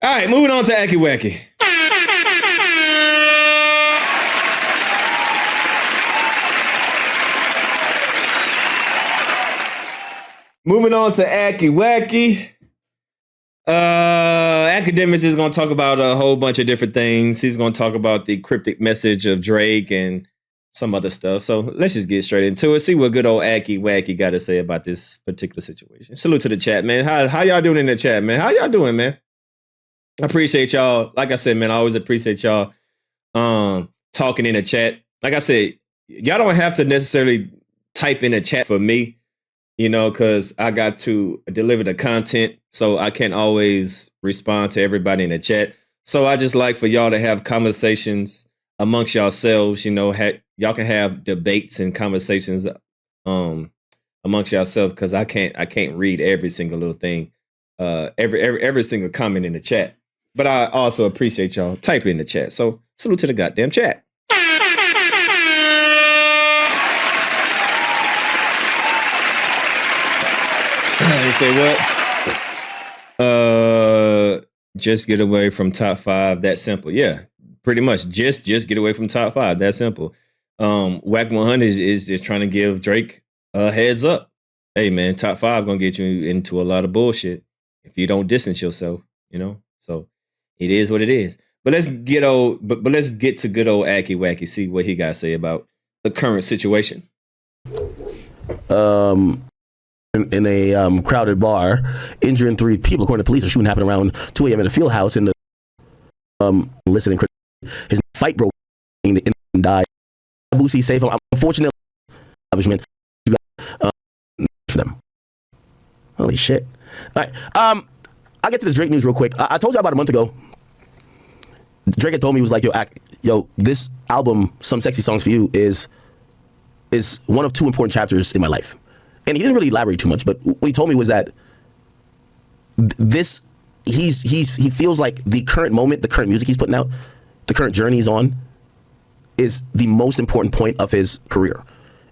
All right, moving on to Aki Wacky. Moving on to Aki Wacky. Akademiks is going to talk about a whole bunch of different things. He's going to talk about the cryptic message of Drake and some other stuff. So let's just get straight into it. See what good old Aki Wacky got to say about this particular situation. Salute to the chat, man. How y'all doing in the chat, man? How y'all doing, man? I appreciate y'all. Like I said, man, I always appreciate y'all talking in the chat. Like I said, y'all don't have to necessarily type in the chat for me, because I got to deliver the content, so I can't always respond to everybody in the chat. So I just like for y'all to have conversations amongst yourselves. Y'all can have debates and conversations amongst yourselves, because I can't read every single little thing, every single comment in the chat. But I also appreciate y'all typing in the chat. So salute to the goddamn chat. You say what? Just get away from top 5. That simple. Yeah, pretty much. Just get away from top 5. That simple. Whack 100 is just trying to give Drake a heads up. Hey man, top 5 gonna get you into a lot of bullshit if you don't distance yourself. So it is what it is. But let's get to good old Aki Wacky. See what he got to say about the current situation. In a crowded bar, injuring 3 people. According to police, a shooting happened around 2 a.m. at a field house in the listening. His fight broke and died. Boosie safe. Unfortunately, establishment for them. Holy shit! All right, I'll get to this Drake news real quick. I told you about a month ago. Drake had told me, he was like, yo, this album, Some Sexy Songs for You, is one of 2 important chapters in my life. And he didn't really elaborate too much, but what he told me was that he feels like the current moment, the current music he's putting out, the current journey he's on, is the most important point of his career.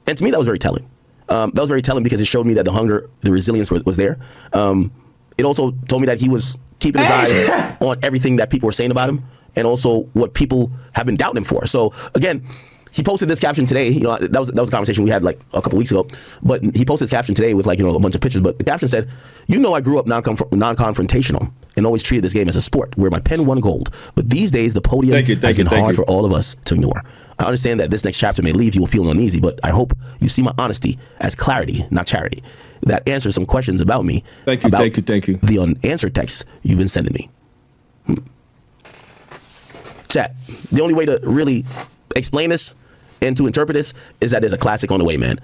And to me, that was very telling. That was very telling because it showed me that the hunger, the resilience was there. It also told me that he was keeping his eye on everything that people were saying about him, and also what people have been doubting him for. So again, he posted this caption today. That was a conversation we had like a couple weeks ago. But he posted this caption today with a bunch of pictures. But the caption said, I grew up non-confrontational and always treated this game as a sport where my pen won gold. But these days, the podium has been hard for all of us to ignore. I understand that this next chapter may leave you feeling uneasy, but I hope you see my honesty as clarity, not charity. That answers some questions about me. Thank you. The unanswered texts you've been sending me. Chat. The only way to really explain this and to interpret this is that there's a classic on the way, man.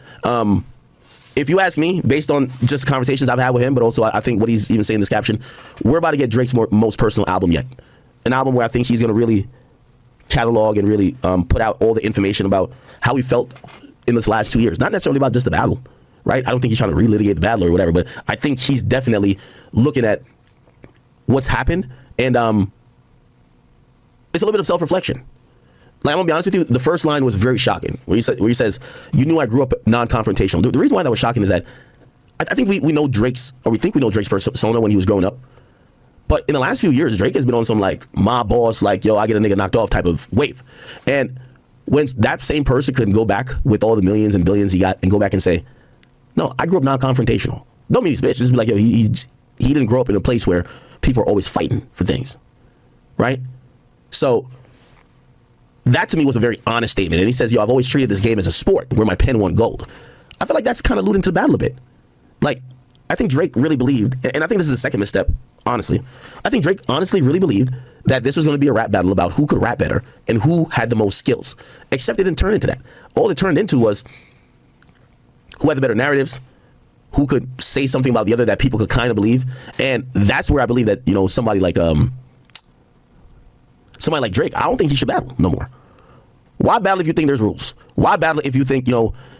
If you ask me, based on just conversations I've had with him, but also I think what he's even saying in this caption, we're about to get Drake's most personal album yet. An album where I think he's going to really catalog and really put out all the information about how he felt in this last 2 years. Not necessarily about just the battle, right? I don't think he's trying to relitigate the battle or whatever, but I think he's definitely looking at what's happened, and it's a little bit of self-reflection. Like, I'm gonna be honest with you, the first line was very shocking, where he says, you knew I grew up non-confrontational. The reason why that was shocking is that I think we know Drake's, or we think we know Drake's persona when he was growing up. But in the last few years, Drake has been on some like mob boss, like, yo, I get a nigga knocked off type of wave. And when that same person could go back with all the millions and billions he got and go back and say, no, I grew up non-confrontational. Don't mean he's bitch. Just be like, yo, he didn't grow up in a place where people are always fighting for things, right? So that to me was a very honest statement. And he says, yo, I've always treated this game as a sport where my pen won gold. I feel like that's kind of alluding to the battle a bit. Like, I think Drake really believed, and I think this is the second misstep, honestly. I think Drake honestly really believed that this was going to be a rap battle about who could rap better and who had the most skills. Except it didn't turn into that. All it turned into was who had the better narratives, who could say something about the other that people could kind of believe. And that's where I believe that, somebody like Drake, I don't think he should battle no more. Why battle if you think there's rules? Why battle if you think,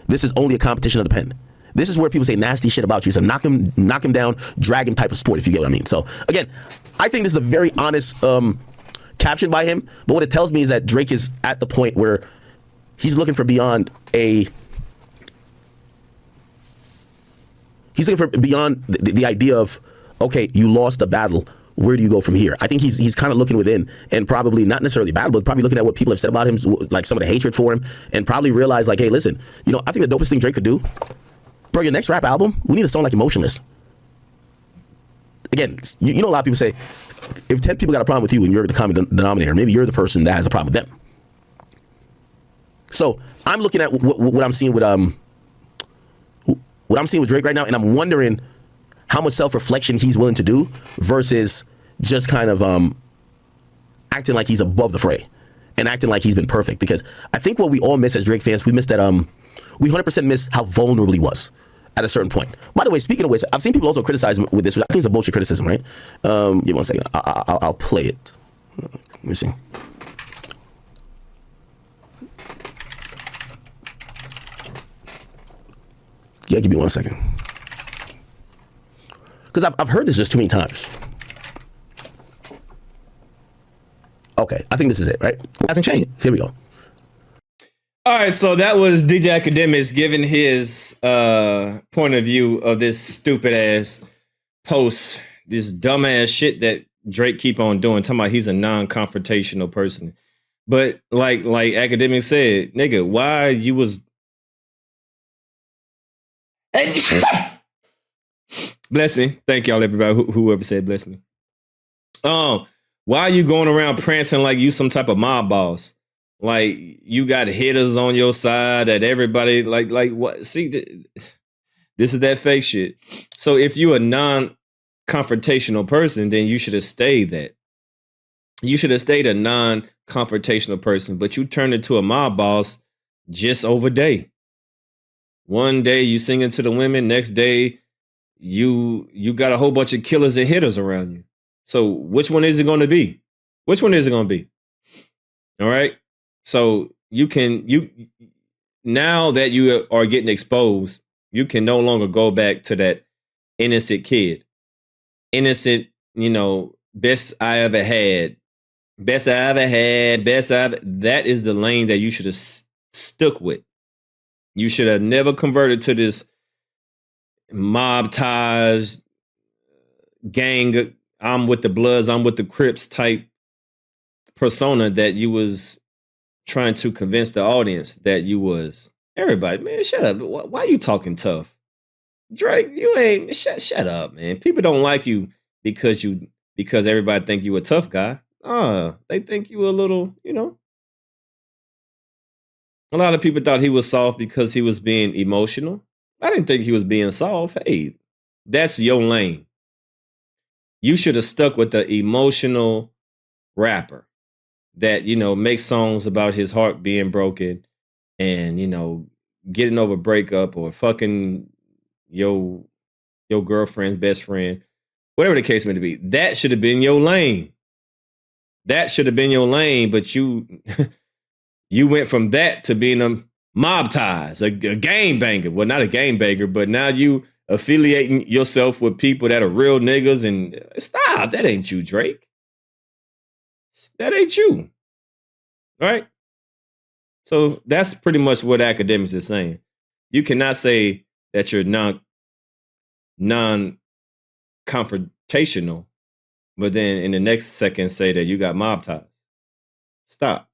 this is only a competition of the pen? This is where people say nasty shit about you. It's a knock him down, drag him type of sport, if you get what I mean. So again, I think this is a very honest caption by him. But what it tells me is that Drake is at the point where he's looking for beyond the idea of, okay, you lost the battle. where do you go from here? I think he's kind of looking within and probably not necessarily bad, but probably looking at what people have said about him, like some of the hatred for him, and probably realize like, hey, listen, I think the dopest thing Drake could do, bro, your next rap album, we need a song like Emotionless. Again, a lot of people say, if 10 people got a problem with you and you're the common denominator, maybe you're the person that has a problem with them. So I'm looking at what I'm seeing with Drake right now, and I'm wondering how much self-reflection he's willing to do versus just kind of acting like he's above the fray and acting like he's been perfect. Because I think what we all miss as Drake fans, we miss that we 100% miss how vulnerable he was at a certain point. By the way, speaking of which, I've seen people also criticize him with this. I think it's a bullshit criticism, right? Give me 1 second. I'll play it. Let me see. Yeah, give me 1 second. Because I've heard this just too many times. Okay, I think this is it, right? It hasn't changed. Here we go. All right, so that was DJ Akademiks giving his point of view of this stupid ass post, this dumbass shit that Drake keep on doing, talking about he's a non-confrontational person. But like Akademiks said, nigga, why you was bless me. Thank y'all, everybody, whoever said bless me. Why are you going around prancing like you some type of mob boss? Like you got hitters on your side that everybody like what? See, this is that fake shit. So if you're a non-confrontational person, then you should have stayed that. You should have stayed a non-confrontational person, but you turned into a mob boss just over day. One day you singing to the women, next day you got a whole bunch of killers and hitters around you. So which one is it going to be? Which one is it going to be? All right. So you now that you are getting exposed, you can no longer go back to that innocent kid. Innocent, best I ever had. Best I ever had. That is the lane that you should have stuck with. You should have never converted to this mob ties, gang, I'm with the Bloods, I'm with the Crips type persona that you was trying to convince the audience that you was. Everybody, man, shut up. Why are you talking tough? Drake, you ain't, shut up, man. People don't like you because everybody think you a tough guy. They think you a little, A lot of people thought he was soft because he was being emotional. I didn't think he was being soft. Hey, that's your lane. You should have stuck with the emotional rapper that, makes songs about his heart being broken and, getting over breakup or fucking your girlfriend's best friend, whatever the case may be. That should have been your lane. That should have been your lane, but you you went from that to being a mob ties, a game banger. Well, not a game banger, but now you affiliating yourself with people that are real niggas and stop. That ain't you, Drake. That ain't you. All right? So that's pretty much what Akademiks is saying. You cannot say that you're non-confrontational, but then in the next second say that you got mob ties. Stop.